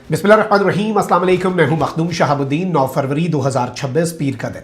बिस्मिल्लाहिर्रहमानिर्रहीम, अस्सलाम वालेकुम। मैं हूं मखदूम शहाबुद्दीन। 9 फरवरी 2026 पीर का दिन।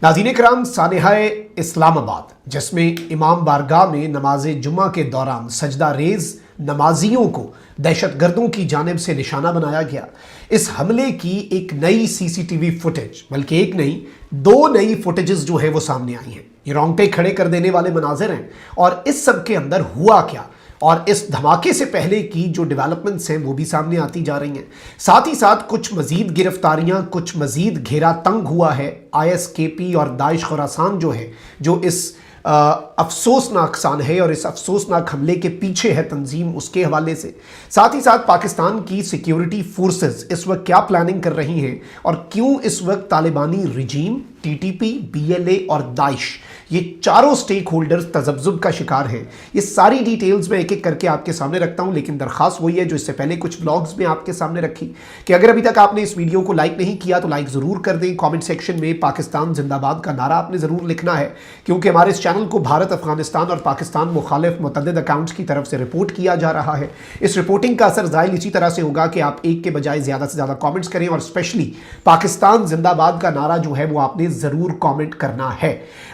नाज़रीन कराम, सानिहाए इस्लामाबाद जिसमें इमाम बारगाह में नमाज जुम्मा के दौरान सजदा रेज नमाजियों को दहशतगर्दों की जानिब से निशाना बनाया गया। इस हमले की एक नई सीसीटीवी फुटेज, बल्कि एक नहीं 2 नई फुटेजेस जो है वो सामने आई हैं। ये रोंगटे खड़े कर देने वाले मनाजिर हैं। और इस सब के अंदर हुआ क्या, और इस धमाके से पहले की जो डेवलपमेंट्स हैं वो भी सामने आती जा रही हैं। साथ ही साथ कुछ मजीद गिरफ्तारियां, कुछ मजीद घेरा तंग हुआ है। ISKP और दाइश खुरासान जो है, जो इस अफसोसनाक सान है और इस अफसोसनाक हमले के पीछे है तंजीम, उसके हवाले से। साथ ही साथ पाकिस्तान की सिक्योरिटी फोर्सेस इस वक्त क्या प्लानिंग कर रही हैं और क्यों इस वक्त तालिबानी रिजीम, TTP, BLA और दाइश, ये चारों स्टेक होल्डर्स तजब्जुब का शिकार हैं। ये सारी डिटेल्स मैं एक एक करके आपके सामने रखता हूं, लेकिन दरखास्त वही है जो इससे पहले कुछ व्लॉग्स में आपके सामने रखी कि अगर अभी तक आपने इस वीडियो को लाइक नहीं किया तो लाइक ज़रूर कर दें। कमेंट सेक्शन में पाकिस्तान जिंदाबाद का नारा आपने ज़रूर लिखना है, क्योंकि हमारे इस चैनल को भारत, अफगानिस्तान और पाकिस्तान मुखालिफ मुतअद्दिद अकाउंट्स की तरफ से रिपोर्ट किया जा रहा है। इस रिपोर्टिंग का असर ज़ाहिर इसी तरह से होगा कि आप एक के बजाय ज़्यादा से ज़्यादा कॉमेंट्स करें, और स्पेशली पाकिस्तान जिंदाबाद का नारा जो है वो आपने ज़रूर कॉमेंट करना है।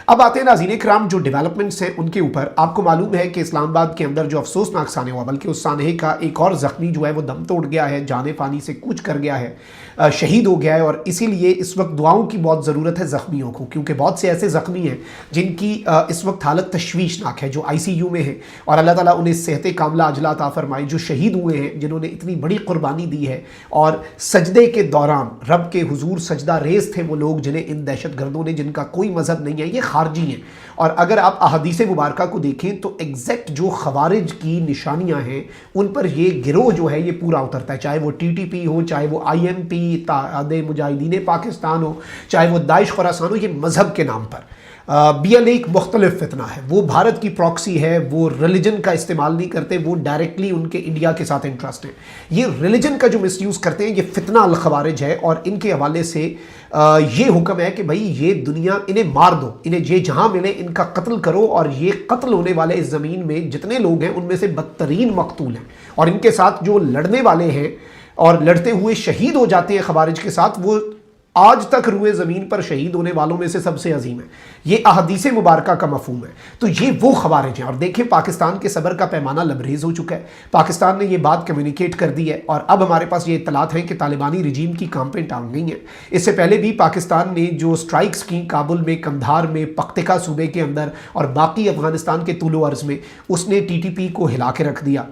अब आते हैं नाज़रीन इकराम जो डेवलपमेंट्स हैं उनके ऊपर। आपको मालूम है कि इस्लामाबाद के अंदर जो अफसोसनाक सानहा हुआ, बल्कि उस सानहे का एक और ज़ख्मी जो है वो दम तोड़ गया है, जाने पानी से कूच कर गया है, शहीद हो गया है। और इसीलिए इस वक्त दुआओं की बहुत ज़रूरत है ज़ख्मियों को, क्योंकि बहुत से ऐसे ज़ख्मी हैं जिनकी इस वक्त हालत तशवीशनाक है, जो ICU में है। और अल्लाह ताला उन्हें सेहत कामला अजला अता फरमाए। जो शहीद हुए हैं, जिन्होंने इतनी बड़ी कुर्बानी दी है और सजदे के दौरान रब के हुजूर सजदा रेज थे वो लोग, जिन्हें इन दहशत गर्दों ने, जिनका कोई मजहब नहीं है, ये खारजी हैं। और अगर आप अहादीस मुबारका को देखें तो एग्जैक्ट जो खवारिज की निशानियां हैं उन पर ये गिरोह जो है ये पूरा उतरता है, चाहे वो TTP हो, चाहे वो IMP इत्तेहाद मुजाहिदीन पाकिस्तान हो, चाहे वो दाइश खुरासान हो। ये मजहब के नाम पर BLA एक मुख्तलिफ फितना है। वो भारत की प्रॉक्सी है, वो रिलीजन का इस्तेमाल नहीं करते, वो डायरेक्टली उनके इंडिया के साथ इंटरेस्ट है। ये रिलीजन का जो मिसयूज़ करते हैं, ये फितना अल खवारिज है। और इनके हवाले से ये हुक्म है कि भाई ये दुनिया, इन्हें मार दो, इन्हें जे जहाँ मिले इनका कत्ल करो। और ये कत्ल होने वाले इस ज़मीन में जितने लोग हैं उनमें से बदतरीन मकतूल हैं, और इनके साथ जो लड़ने वाले हैं और लड़ते हुए शहीद हो जाते हैं खवारिज के साथ, वो आज तक रुए ज़मीन पर शहीद होने वालों में से सबसे अजीम है। ये अहादीस मुबारका का मफहूम है। तो ये वो खवारिज हैं। और देखें, पाकिस्तान के सब्र का पैमाना लबरेज हो चुका है। पाकिस्तान ने ये बात कम्युनिकेट कर दी है, और अब हमारे पास ये इत्तलात हैं कि तालिबानी रिजीम की कांपें टांग गई हैं। इससे पहले भी पाकिस्तान ने जो स्ट्राइक्स की काबुल में, कंधार में, पख्तिका सूबे के अंदर और बाकी अफगानिस्तान के तुलो अर्ज़ में, उसने TTP को हिला के रख दिया।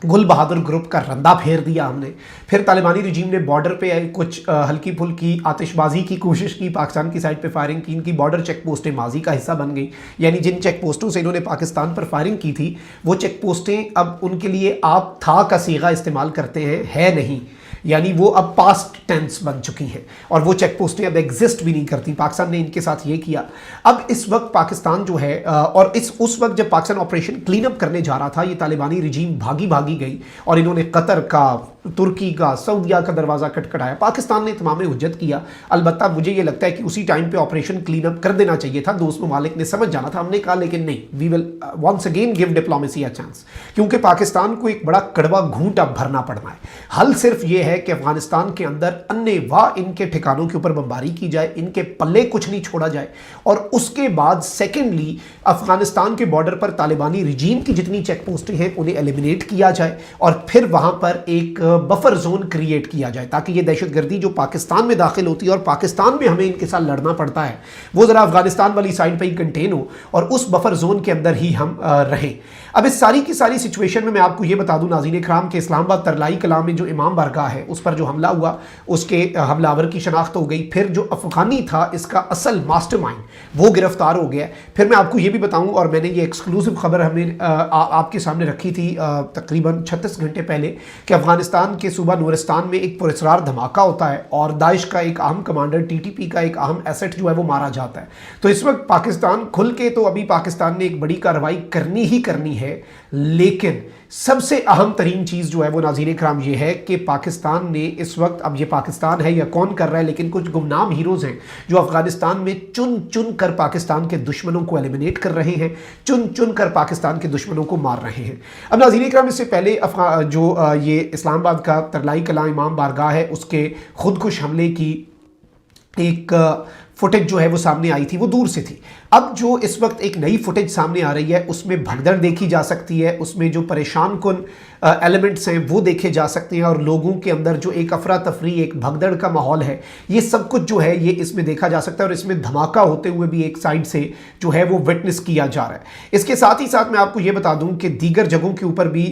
गुल बहादुर ग्रुप का रंदा फेर दिया हमने। फिर तालिबानी रिजीम ने बॉर्डर पे कुछ हल्की फुल्की आतिशबाजी की कोशिश की, पाकिस्तान की साइड पे फायरिंग की। इनकी बॉर्डर चेक पोस्टें माजी का हिस्सा बन गई, यानी जिन चेक पोस्टों से इन्होंने पाकिस्तान पर फायरिंग की थी वो चेक पोस्टें अब उनके लिए आप था का सीगा इस्तेमाल करते हैं, है नहीं, यानी वो अब पास्ट टेंस बन चुकी हैं और वो चेक पोस्टें अब एग्जिस्ट भी नहीं करती। पाकिस्तान ने इनके साथ ये किया। अब इस वक्त पाकिस्तान जो है, और उस वक्त जब पाकिस्तान ऑपरेशन क्लीन अप करने जा रहा था, ये तालिबानी रिजीम भागी गई और इन्होंने कतर का, तुर्की का, सऊदिया का दरवाज़ा खटखटाया। पाकिस्तान ने तमाम हुज्जत किया। अलबत्ता मुझे ये लगता है कि उसी टाइम पे ऑपरेशन क्लीन अप कर देना चाहिए था, दोस्त ममालिक ने समझ जाना था। हमने कहा लेकिन नहीं, we will once again give diplomacy a chance, क्योंकि पाकिस्तान को एक बड़ा कड़वा घूंट अब भरना पड़ना है। हल सिर्फ ये है कि अफगानिस्तान के अंदर अन्नेवाह इनके ठिकानों के ऊपर बमबारी की जाए, इनके पल्ले कुछ नहीं छोड़ा जाए, और उसके बाद सेकेंडली अफगानिस्तान के बॉर्डर पर तालिबानी रिजीम की जितनी चेक पोस्टें हैं उन्हें एलिमिनेट किया जाए, और फिर वहां पर एक बफर जोन क्रिएट किया जाए, ताकि ये दहशतगर्दी जो पाकिस्तान में दाखिल होती है और पाकिस्तान में हमें इनके साथ लड़ना पड़ता है, वो ज़रा अफगानिस्तान वाली साइड पर ही कंटेन हो और उस बफर जोन के अंदर ही हम रहें। अब इस सारी की सारी सिचुएशन में मैं आपको ये बता दूं नाज़रीन इकराम के इस्लामाबाद तरलाई कलां में जो इमाम बारगाह है उस पर जो हमला हुआ, उसके हमलावर की शनाख्त हो गई। फिर जो अफगानी था इसका असल मास्टरमाइंड वो गिरफ्तार हो गया। फिर मैं आपको ये भी बताऊं, और मैंने ये एक्सक्लूसिव खबर हमें आपके सामने रखी थी तकरीबन 36 घंटे पहले, कि अफगानिस्तान के सूबा नूरिस्तान में एक पुरस्कार धमाका होता है और दाइश का एक अहम कमांडर, TTP का एक अहम एसेट जो है वो मारा जाता है। तो इस वक्त पाकिस्तान खुल के, तो अभी पाकिस्तान ने एक बड़ी कार्रवाई करनी ही करनी है है, लेकिन सबसे अहम तरीन चीज़ जो है वो नाज़रीन इकराम ये है कि पाकिस्तान ने इस वक्त, अब ये पाकिस्तान है या कौन कर रहा है, लेकिन कुछ गुमनाम हीरोज़ हैं जो अफगानिस्तान में चुन चुन कर पाकिस्तान के दुश्मनों को एलिमिनेट कर रहे हैं, चुन चुन कर पाकिस्तान के दुश्मनों को मार रहे हैं। अब नाज़रीन इकराम, इससे पहले ये इस्लामाबाद का तरलाई कलां इमाम बारगाह है, उसके खुदकुश हमले की एक फुटेज जो है वो सामने आई थी, वो दूर से थी। अब जो इस वक्त एक नई फुटेज सामने आ रही है उसमें भगदड़ देखी जा सकती है, उसमें जो परेशान कुन एलिमेंट्स हैं वो देखे जा सकते हैं, और लोगों के अंदर जो एक अफरा तफरी, एक भगदड़ का माहौल है, ये सब कुछ जो है ये इसमें देखा जा सकता है, और इसमें धमाका होते हुए भी एक साइड से जो है वो विटनेस किया जा रहा है। इसके साथ ही साथ मैं आपको ये बता दूं कि दीगर जगहों के ऊपर भी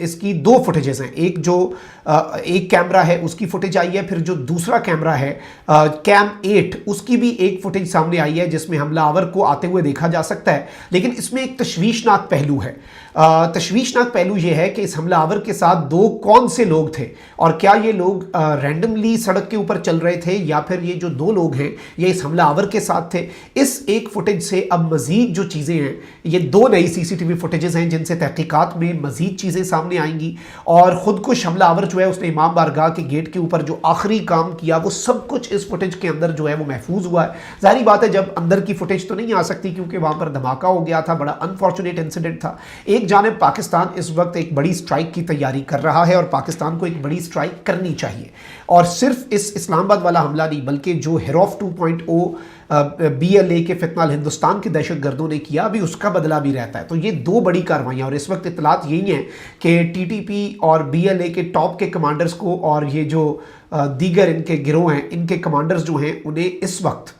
इसकी दो फुटेजेस हैं। एक जो एक कैमरा है उसकी फुटेज आई है, फिर जो दूसरा कैमरा है कैम 8 उसकी भी एक फुटेज सामने आई है जिसमें हमलावर को आते हुए देखा जा सकता है। लेकिन इसमें एक तशवीशनाक पहलू है। तशवीशनाक पहलू यह है कि इस हमलावर के साथ दो कौन से लोग थे, और क्या ये लोग रैंडमली सड़क के ऊपर चल रहे थे, या फिर ये जो दो लोग हैं ये इस हमलावर के साथ थे। इस एक फुटेज से अब मजीद जो चीज़ें हैं, ये दो नई सीसीटीवी फुटेजेस हैं जिनसे तहकीकात में मजीद चीज़ें सामने आएंगी, और खुदकुश हमलावर जो है उसने इमाम बारगाह के गेट के ऊपर जो आखिरी काम किया वो सब कुछ इस फुटेज के अंदर जो है वो महफूज हुआ है। जाहिर बात है जब अंदर की फुटेज तो नहीं आ सकती क्योंकि वहाँ पर धमाका हो गया था, बड़ा अनफॉर्चुनेट इंसिडेंट था। एक जानिब पाकिस्तान इस वक्त एक बड़ी स्ट्राइक की तैयारी कर रहा है, और पाकिस्तान को एक बड़ी स्ट्राइक करनी चाहिए, और सिर्फ इस इस्लामाबाद वाला हमला नहीं बल्कि जो हिरौफ 2.0 BLA के फितनाल हिंदुस्तान के दहशतगर्दों ने किया, अभी उसका बदला भी रहता है। तो ये दो बड़ी कार्रवाइयाँ, और इस वक्त इतलात यही हैं कि TTP और BLA के टॉप के कमांडर्स को, और ये जो दीगर इनके गिरोह हैं, इनके कमांडर्स जो हैं उन्हें इस वक्त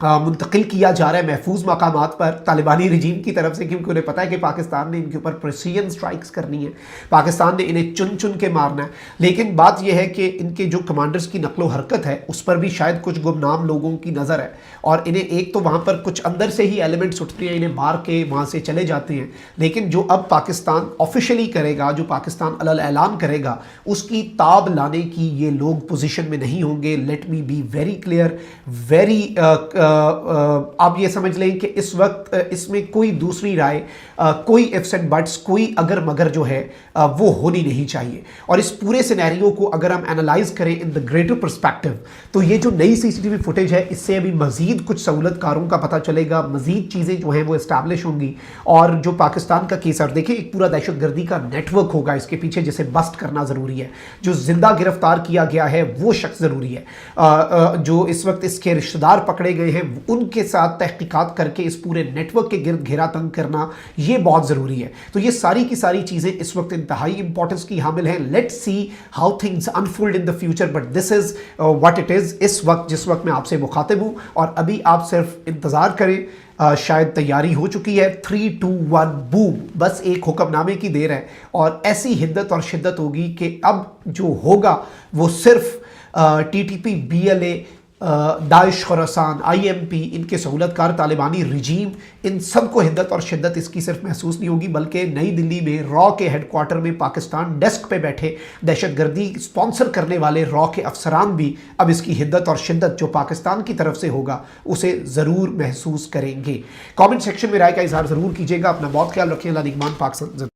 मुंतकिल किया जा रहा है महफूज मकामात पर तालिबानी रजीम की तरफ से, क्योंकि उन्हें पता है कि पाकिस्तान ने इनके ऊपर प्रेसिजन स्ट्राइक्स करनी है, पाकिस्तान ने इन्हें चुन चुन के मारना है। लेकिन बात यह है कि इनके जो कमांडर्स की नकलो हरकत है उस पर भी शायद कुछ गुमनाम लोगों की नज़र है, और इन्हें एक तो वहाँ पर कुछ अंदर से ही एलिमेंट्स उठते हैं, इन्हें मार के वहाँ से चले जाते हैं। लेकिन जो अब पाकिस्तान ऑफिशियली करेगा, जो पाकिस्तान अलल ऐलान करेगा, उसकी ताब लाने की ये लोग पोजीशन में नहीं होंगे। Let me be very clear, very आप ये समझ लें कि इस वक्त इसमें कोई दूसरी राय, कोई इफ्स एंड बट्स, कोई अगर मगर जो है वो होनी नहीं चाहिए। और इस पूरे सिनेरियो को अगर हम एनालाइज करें इन द ग्रेटर पर्सपेक्टिव, तो ये जो नई सीसीटीवी फुटेज है इससे अभी मजीद कुछ सहूलतकारों का पता चलेगा, मजीद चीज़ें जो हैं वो इस्टेब्लिश होंगी, और जो पाकिस्तान का केस, और देखिए एक पूरा दहशतगर्दी का नेटवर्क होगा इसके पीछे, जिसे बस्ट करना ज़रूरी है। जो जिंदा गिरफ्तार किया गया है वो शख्स ज़रूरी है, जो इस वक्त इसके रिश्तेदार पकड़े गए हैं उनके साथ तहकीकात करके इस पूरे नेटवर्क के गिर्द घेरा तंग करना ये बहुत ज़रूरी है। तो ये सारी की सारी चीज़ें इस वक्त इंतहाई इंपॉर्टेंस की हामिल हैं। Let's see how things unfold in the future, but this is what it is इस वक्त, जिस वक्त मैं आपसे मुखातिब हूँ, और अभी आप सिर्फ इंतज़ार करें। शायद तैयारी हो चुकी है, 3, 2, 1 बूम, बस एक हुक्मनामे की देर है, और ऐसी हिद्दत और शिद्दत होगी कि अब जो होगा वो सिर्फ TTP, BLA, Daesh, Khorasan, IMP, इनके सहूलतकार तालिबानी रजीम, इन सब को हिद्दत और शिद्दत इसकी सिर्फ महसूस नहीं होगी, बल्कि नई दिल्ली में रॉ के हेडक्वार्टर में पाकिस्तान डेस्क पे बैठे दहशतगर्दी स्पॉन्सर करने वाले रॉ के अफसरान भी अब इसकी हिद्दत और शिद्दत जो पाकिस्तान की तरफ से होगा उसे ज़रूर महसूस करेंगे। कमेंट सेक्शन में राय का इजहार ज़रूर कीजिएगा। अपना बहुत ख्याल रखिए। अल्लाह निगहबान। पाकिस्तान।